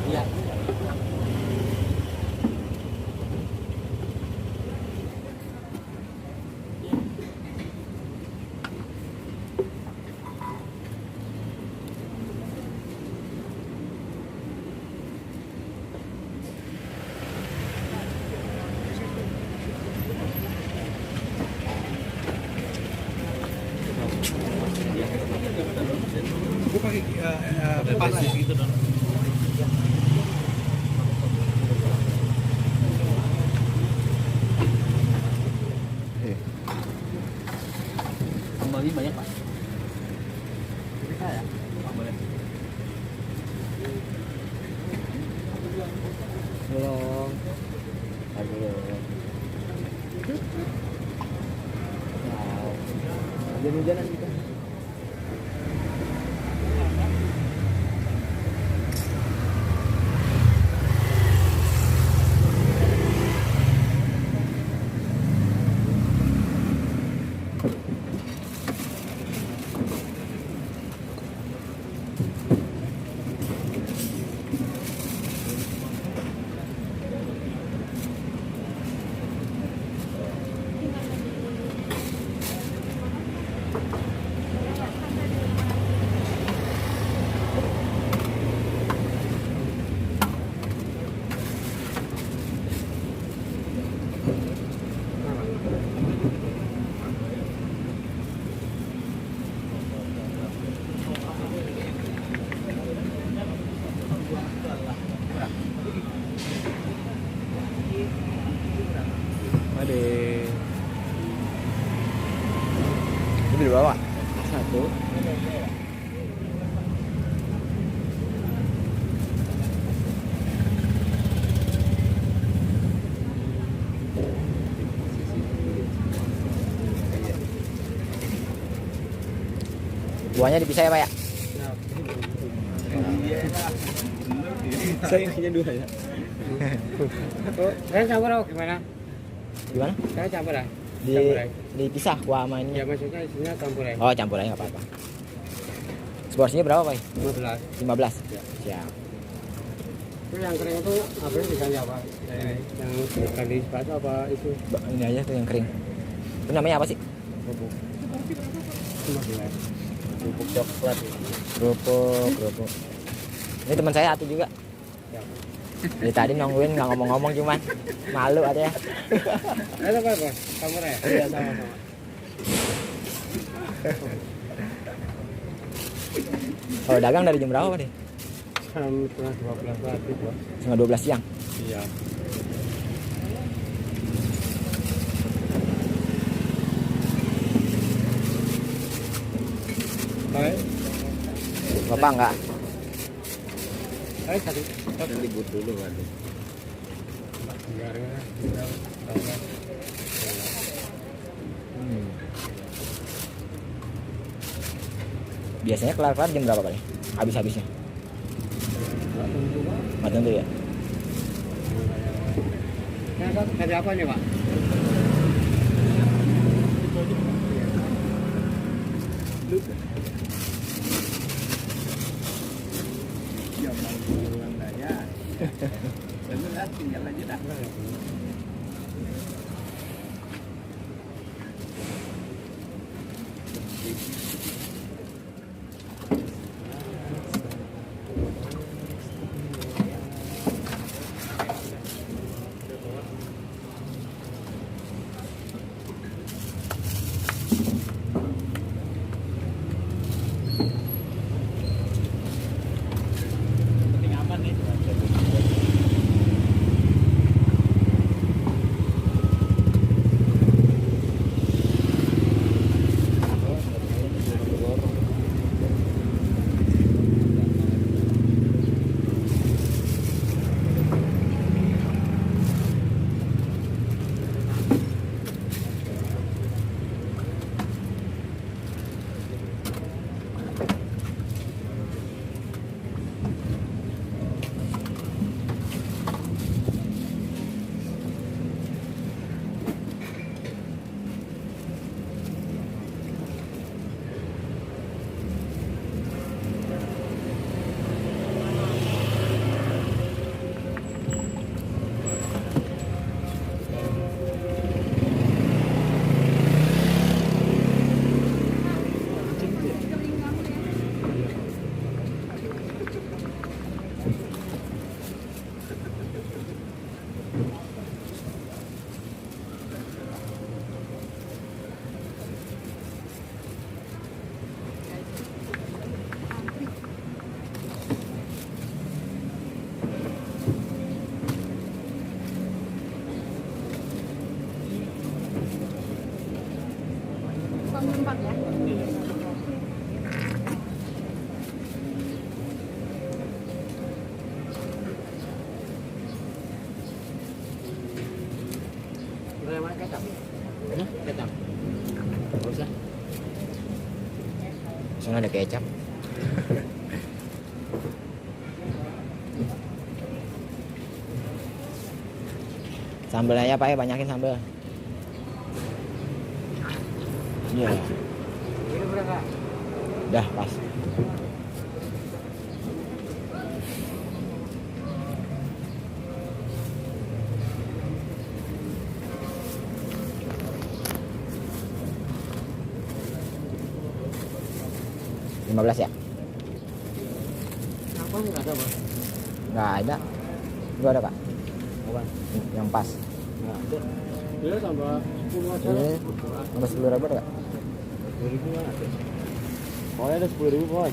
Iya. Gue pakai panas gitu dong. Kembali banyak pak. Bisa ya? Boleh. Belum. Belum. Wow. Hujan-hujanan kita. Ini di bawah. Satu. Buahnya dipisah ya Pak ya? Saya intinya 2 ya. Saya campur apa gimana? Gimana? Saya campur ya? Dipisah kuah sama ini. Ya maksudnya isinya campur ya? Oh campur aja nggak apa-apa. Seporsinya berapa Pak? 15. 15. Ya. Siap. Terus yang kering itu apa diganti apa? Yang ganti sepatu apa itu? Ini aja tuh yang kering. Itu namanya apa sih? Bubuk. 15. Bubuk coklat. Kerupuk. Ini teman saya Atu juga. Ya. Dari tadi nungguin nggak ngomong-ngomong cuman malu aja ya. Ada apa bos? Campur ya? Iya sama-sama. Kalau dagang dari jam berapa Pak deh? Jam setengah 12 pagi bos. Setengah 12 siang. Iya. Baik. Bapak enggak? Baik satu. Libur dulu kan. Biasanya kelar jam berapa kali? Habis-habisnya? Nggak tentu ya? Dari apa nih Pak? Zaman pulang aja. Bener tinggal aja dah. Nggak usah. Soalnya ada kecap. Sambelnya ya Pak ya, banyakin sambel. Iya. Ini berapa? Dah pas. $15 ya? Apa nggak ada Bang? Nggak ada. Gua ada Pak. Apa? Yang pas. Nggak ada. Dia tambah 10 aja. Iya. Tambah 10.000 ada nggak? 2000 ada. Oh ada 10.000 boy.